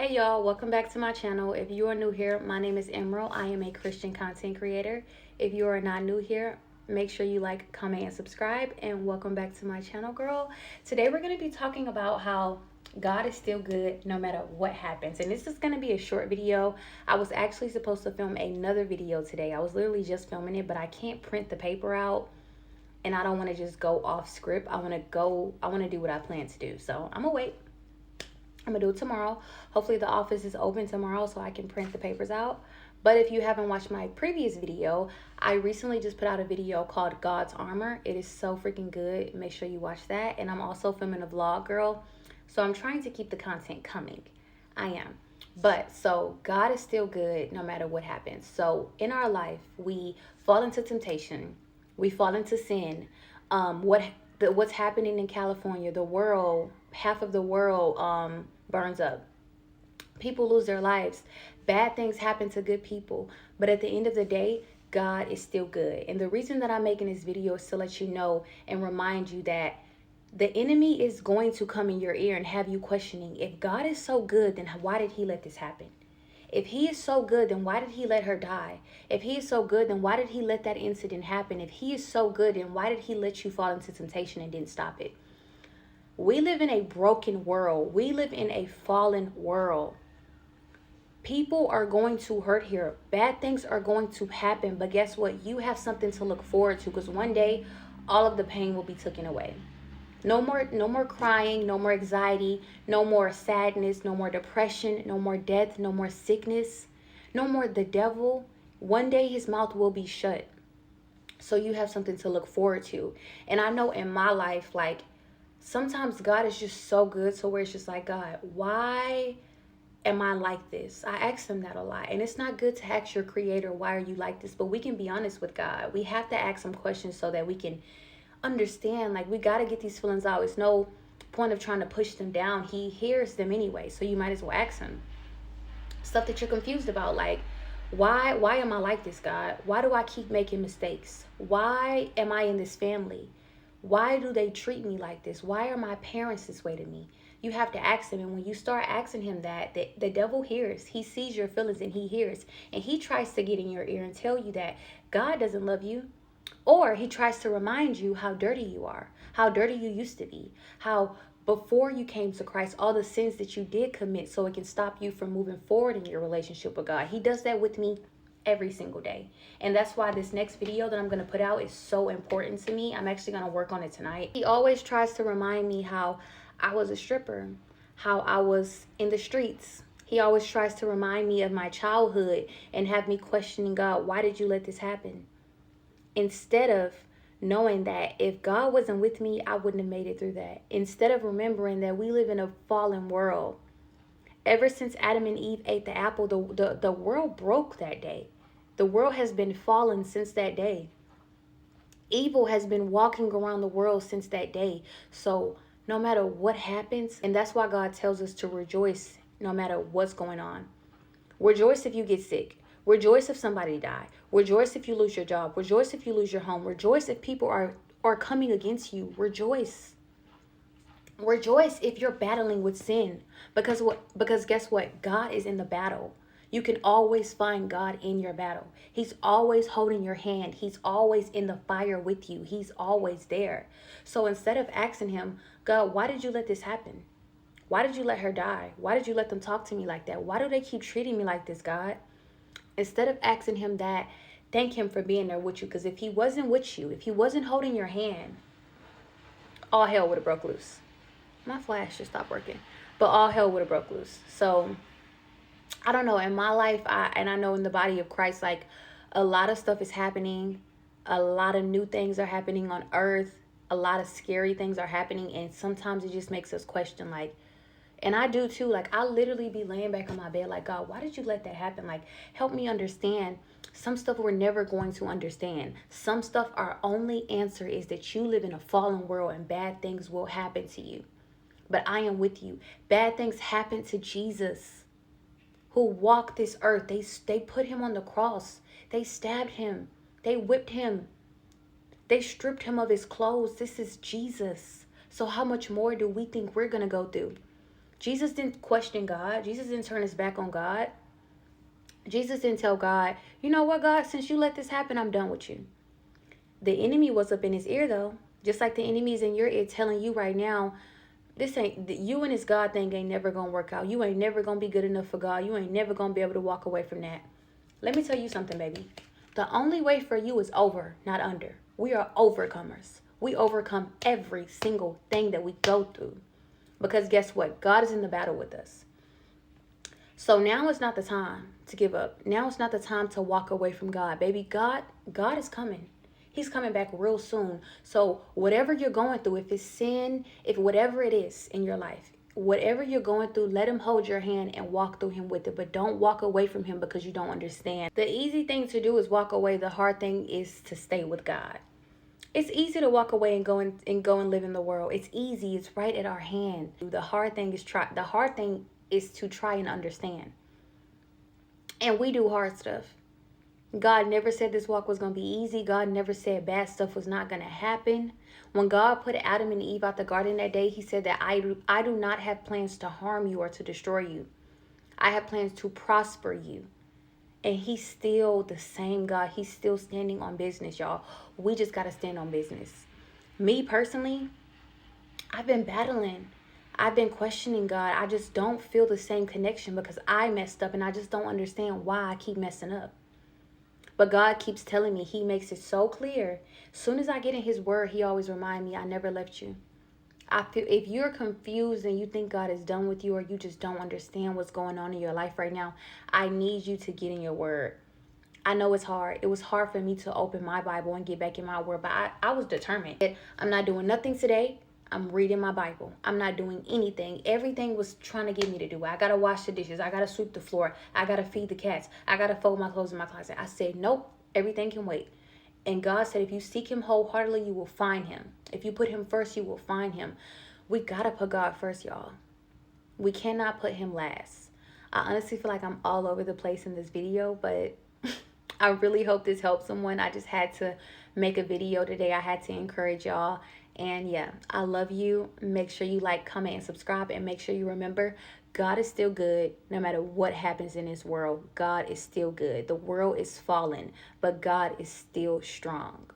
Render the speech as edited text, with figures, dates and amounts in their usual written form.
Hey y'all, welcome back to my channel. If you are new here, my name is Emerald. I am a Christian content creator. If you are not new here, make sure you like, comment, and subscribe. And welcome back to my channel, girl. Today we're going to be talking about how God is still good no matter what happens. And this is going to be a short video. I was actually supposed to film another video today. I was literally just filming it, but I can't print the paper out. And I don't want to just go off script. I want to do what I plan to do. So I'm going to wait. I'm gonna do it tomorrow. Hopefully the office is open tomorrow so I can print the papers out. But if you haven't watched my previous video, I recently just put out a video called God's Armor. It is so freaking good. Make sure you watch that. And I'm also filming a vlog, girl. So I'm trying to keep the content coming. I am. But so God is still good no matter what happens. So in our life, we fall into temptation. We fall into sin. What's happening in California, the world, half of the world burns up. People lose their lives. Bad things happen to good people. But at the end of the day, God is still good. And the reason that I'm making this video is to let you know and remind you that the enemy is going to come in your ear and have you questioning, if God is so good, then why did he let this happen? If he is so good, then why did he let her die? If he is so good, then why did he let that incident happen? If he is so good, then why did he let you fall into temptation and didn't stop it? We live in a broken world. We live in a fallen world. People are going to hurt here. Bad things are going to happen. But guess what? You have something to look forward to, because one day all of the pain will be taken away. No more crying, no more anxiety, no more sadness, no more depression, no more death, no more sickness, no more the devil. One day his mouth will be shut. So you have something to look forward to. And I know in my life, like, sometimes God is just so good, so where it's just like, God, why am I like this? I ask him that a lot. And it's not good to ask your creator, why are you like this? But we can be honest with God. We have to ask some questions so that we can understand, like, we got to get these feelings out. It's no point of trying to push them down. He hears them anyway, so you might as well ask him stuff that you're confused about, like, why am I like this, God? Why do I keep making mistakes? Why am I in this family? Why do they treat me like this? Why are my parents this way to me? You have to ask him. And when you start asking him that, the devil hears. He sees your feelings and he hears. And he tries to get in your ear and tell you that God doesn't love you. Or he tries to remind you how dirty you are, how dirty you used to be, how before you came to Christ, all the sins that you did commit, so it can stop you from moving forward in your relationship with God. He does that with me every single day. And that's why this next video that I'm going to put out is so important to me. I'm actually going to work on it tonight. He always tries to remind me how I was a stripper, how I was in the streets. He always tries to remind me of my childhood and have me questioning, God, why did you let this happen? Instead of knowing that if God wasn't with me, I wouldn't have made it through that. Instead of remembering that we live in a fallen world. Ever since Adam and Eve ate the apple, the world broke that day. The world has been fallen since that day. Evil has been walking around the world since that day. So no matter what happens, and that's why God tells us to rejoice no matter what's going on. Rejoice if you get sick. Rejoice if somebody die. Rejoice if you lose your job. Rejoice if you lose your home. Rejoice if people are coming against you. Rejoice. Rejoice if you're battling with sin. Because guess what? God is in the battle. You can always find God in your battle. He's always holding your hand. He's always in the fire with you. He's always there. So instead of asking him, God, why did you let this happen? Why did you let her die? Why did you let them talk to me like that? Why do they keep treating me like this, God? Instead of asking him that, thank him for being there with you. Because if he wasn't with you, if he wasn't holding your hand, all hell would have broke loose. My flash just stopped working. But all hell would have broke loose. So, I don't know. In my life, I know in the body of Christ, like, a lot of stuff is happening. A lot of new things are happening on earth. A lot of scary things are happening. And sometimes it just makes us question, like, and I do too. Like, I literally be laying back on my bed like, God, why did you let that happen? Like, help me understand. Some stuff we're never going to understand. Some stuff our only answer is that you live in a fallen world and bad things will happen to you. But I am with you. Bad things happen to Jesus, who walked this earth. They put him on the cross. They stabbed him. They whipped him. They stripped him of his clothes. This is Jesus. So how much more do we think we're going to go through? Jesus didn't question God. Jesus didn't turn his back on God. Jesus didn't tell God, you know what, God, since you let this happen, I'm done with you. The enemy was up in his ear, though. Just like the enemy's in your ear telling you right now, this ain't, you and this God thing ain't never gonna work out. You ain't never gonna be good enough for God. You ain't never gonna be able to walk away from that. Let me tell you something, baby. The only way for you is over, not under. We are overcomers. We overcome every single thing that we go through. Because guess what? God is in the battle with us. So now is not the time to give up. Now is not the time to walk away from God. Baby, God is coming. He's coming back real soon. So whatever you're going through, if it's sin, if whatever it is in your life, whatever you're going through, let him hold your hand and walk through him with it. But don't walk away from him because you don't understand. The easy thing to do is walk away. The hard thing is to stay with God. It's easy to walk away and go and live in the world. It's easy. It's right at our hand. The hard thing is to try and understand. And we do hard stuff. God never said this walk was going to be easy. God never said bad stuff was not going to happen. When God put Adam and Eve out the garden that day, he said that I do not have plans to harm you or to destroy you. I have plans to prosper you. And he's still the same God. He's still standing on business, y'all. We just got to stand on business. Me personally, I've been battling. I've been questioning God. I just don't feel the same connection because I messed up and I just don't understand why I keep messing up. But God keeps telling me, he makes it so clear. As soon as I get in his word, he always reminds me, I never left you. I feel if you're confused and you think God is done with you or you just don't understand what's going on in your life right now, I need you to get in your word. I know it's hard. It was hard for me to open my Bible and get back in my word, but I was determined. I'm not doing nothing today. I'm reading my Bible. I'm not doing anything. Everything was trying to get me to do. I got to wash the dishes. I got to sweep the floor. I got to feed the cats. I got to fold my clothes in my closet. I said, nope, everything can wait. And God said, if you seek him wholeheartedly, you will find him. If you put him first, you will find him. We got to put God first, y'all. We cannot put him last. I honestly feel like I'm all over the place in this video, but I really hope this helps someone. I just had to make a video today. I had to encourage y'all. And yeah, I love you. Make sure you like, comment, and subscribe. And make sure you remember, God is still good no matter what happens in this world. God is still good. The world is fallen, but God is still strong.